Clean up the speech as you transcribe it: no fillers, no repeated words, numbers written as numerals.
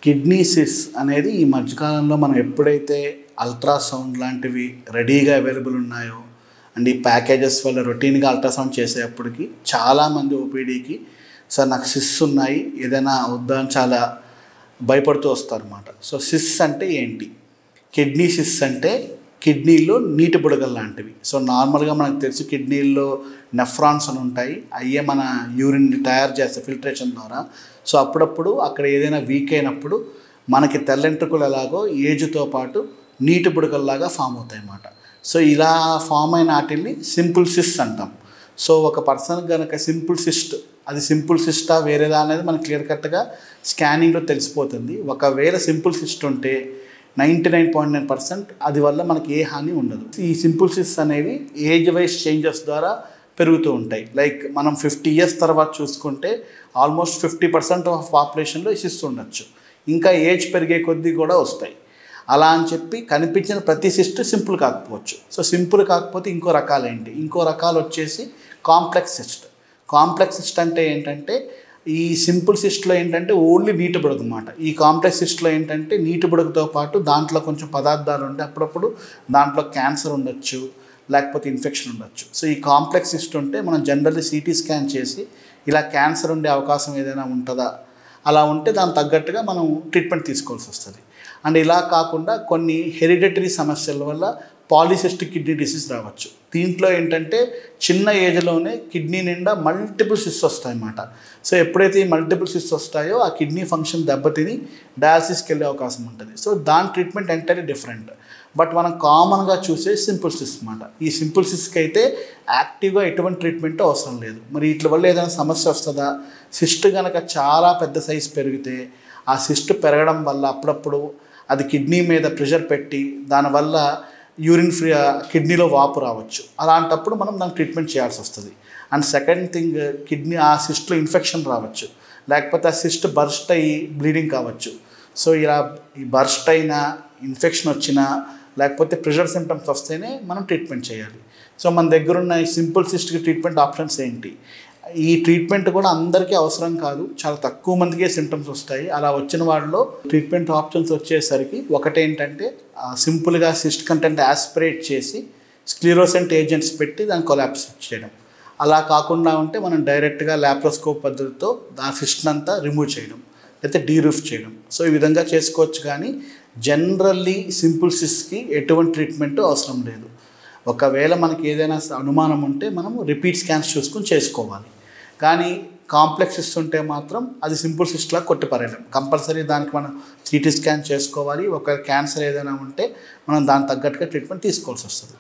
Kidney sys అనేది ఈ మధ్యకాలంలో మనం ఎప్పుడైతే అల్ట్రాసౌండ్ లాంటివి రెడీగా అవైలబుల్ ఉన్నాయో అండ్ ఈ ప్యాకేజెస్ వల్ల రొటీన్గా అల్ట్రాసౌండ్ చేసేటప్పటికి చాలామంది ఓపీడీకి సార్ నాకు సిస్ ఉన్నాయి ఏదైనా వద్దా అని చాలా భయపడుతూ వస్తారన్నమాట. సో సిస్ అంటే ఏంటి? కిడ్నీ సిస్ అంటే కిడ్నీలో నీటి బుడగలు లాంటివి. సో నార్మల్గా మనకు తెలుసు కిడ్నీల్లో నెఫ్రాన్స్ అని ఉంటాయి, అయ్యే మన యూరిన్ని తయారు చేస్తే ఫిల్టరేషన్ ద్వారా. సో అప్పుడప్పుడు అక్కడ ఏదైనా వీక్ అయినప్పుడు మనకి తెల్లెంట్రుకలు ఎలాగో ఏజ్తో పాటు నీటి బుడగల్లాగా ఫామ్ అవుతాయి అన్నమాట. సో ఇలా ఫామ్ అయిన వాటిని సింపుల్ సిస్ట్ అంటాం. సో ఒక పర్సన్ కనుక సింపుల్ సిస్ట్, అది సింపుల్ సిస్టా వేరేదా అనేది మనకు క్లియర్ కట్గా స్కానింగ్లో తెలిసిపోతుంది. ఒకవేళ సింపుల్ సిస్ట్ ఉంటే 99.9% అది వల్ల మనకి ఏ హాని ఉండదు. ఈ సింపుల్ సిస్ట్ అనేవి ఏజ్ వైజ్ చేంజెస్ ద్వారా పెరుగుతూ ఉంటాయి. లైక్ మనం 50 years తర్వాత చూసుకుంటే ఆల్మోస్ట్ 50% ఆఫ్ పాపులేషన్లో ఈ సిస్ట్ ఉండొచ్చు. ఇంకా ఏజ్ పెరిగే కొద్దీ కూడా వస్తాయి. అలా అని చెప్పి కనిపించిన ప్రతి సిస్ట్ సింపుల్ కాకపోవచ్చు. సో సింపుల్ కాకపోతే ఇంకో రకాలు ఏంటి? ఇంకో రకాలు వచ్చేసి కాంప్లెక్స్ సిస్ట్. కాంప్లెక్స్ సిస్ట్ అంటే ఏంటంటే ఈ సింపుల్ సిస్ట్లో ఏంటంటే ఓన్లీ నీటి బుడగ అన్నమాట. ఈ కాంప్లెక్స్ సిస్ట్లో ఏంటంటే నీటి బుడగతో పాటు దాంట్లో కొంచెం పదార్థాలు ఉంటే అప్పుడప్పుడు దాంట్లో క్యాన్సర్ ఉండొచ్చు, లేకపోతే ఇన్ఫెక్షన్ ఉండొచ్చు. సో ఈ కాంప్లెక్స్ సిస్ట్ ఉంటే మనం జనరల్లీ సిటీ స్కాన్ చేసి ఇలా క్యాన్సర్ ఉండే అవకాశం ఏదైనా ఉంటుందా, అలా ఉంటే దానికి తగ్గట్టుగా మనం ట్రీట్మెంట్ తీసుకోవాల్సి వస్తుంది. అండ్ ఇలా కాకుండా కొన్ని హెరిడిటరీ సమస్యల వల్ల పాలిసిస్టిక్ కిడ్నీ డిసీజ్ రావచ్చు. దీంట్లో ఏంటంటే చిన్న ఏజ్లోనే కిడ్నీ నిండా మల్టిపుల్ సిస్ట్స్ వస్తాయన్నమాట. సో ఎప్పుడైతే ఈ మల్టిపుల్ సిస్ట్స్ వస్తాయో ఆ కిడ్నీ ఫంక్షన్ దెబ్బతిని డయాలసిస్కి వెళ్ళే అవకాశం ఉంటుంది. సో దాని ట్రీట్మెంట్ ఎంటైర్లీ డిఫరెంట్. బట్ మనం కామన్గా చూసే సింపుల్ సిస్ట్ అన్నమాట. ఈ సింపుల్ సిస్ట్కి అయితే యాక్టివ్గా ఎటువంటి ట్రీట్మెంట్ అవసరం లేదు. మరి వీటి వల్ల ఏదైనా సమస్య వస్తుందా? సిస్ట్ కనుక చాలా పెద్ద సైజు పెరిగితే ఆ సిస్ట్ పెరగడం వల్ల అప్పుడప్పుడు అది కిడ్నీ మీద ప్రెషర్ పెట్టి దానివల్ల యూరిన్ ఫ్రీ కిడ్నీలో వాపు రావచ్చు. అలాంటప్పుడు మనం దానికి ట్రీట్మెంట్ చేయాల్సి వస్తుంది. అండ్ సెకండ్ థింగ్, కిడ్నీ ఆ సిస్ట్లో ఇన్ఫెక్షన్ రావచ్చు, లేకపోతే ఆ సిస్ట్ బర్స్ట్ అయ్యి బ్లీడింగ్ కావచ్చు. సో ఇలా ఈ బర్స్ట్ అయినా, ఇన్ఫెక్షన్ వచ్చినా, లేకపోతే ప్రెషర్ సిమ్టమ్స్ వస్తేనే మనం ట్రీట్మెంట్ చేయాలి. సో మన దగ్గర ఉన్న ఈ సింపుల్ సిస్ట్కి ట్రీట్మెంట్ ఆప్షన్స్ ఏంటి? ఈ ట్రీట్మెంట్ కూడా అందరికీ అవసరం కాదు, చాలా తక్కువ మందికే సిమ్టమ్స్ వస్తాయి. అలా వచ్చిన వాళ్ళలో ట్రీట్మెంట్ ఆప్షన్స్ వచ్చేసరికి ఒకటేంటంటే సింపుల్గా సిస్ట్ కంటెంట్ యాస్పిరేట్ చేసి స్క్లిరోసెంట్ ఏజెంట్స్ పెట్టి దాన్ని కొలాప్స్ చేయడం. అలా కాకుండా ఉంటే మనం డైరెక్ట్గా ల్యాప్రోస్కోప్ పద్ధతితో ఆ సిస్ట్ని అంతా రిమూవ్ చేయడం, లేకపోతే డీరూఫ్ చేయడం. సో ఈ విధంగా చేసుకోవచ్చు. కానీ జనరల్లీ సింపుల్ సిస్ట్కి ఎటువంటి ట్రీట్మెంట్ అవసరం లేదు. ఒకవేళ మనకి ఏదైనా అనుమానం ఉంటే మనము రిపీట్ స్కాన్స్ చూసుకుని చేసుకోవాలి. కానీ కాంప్లెక్స్ సిస్ట్ ఉంటే మాత్రం అది సింపుల్ సిస్ట్లా కొట్టిపారేయడం. కంపల్సరీ దానికి మనం సిటీ స్కాన్ చేసుకోవాలి. ఒకవేళ క్యాన్సర్ ఏదైనా ఉంటే మనం దానికి తగ్గట్టుగా ట్రీట్మెంట్ తీసుకోవాల్సి వస్తుంది.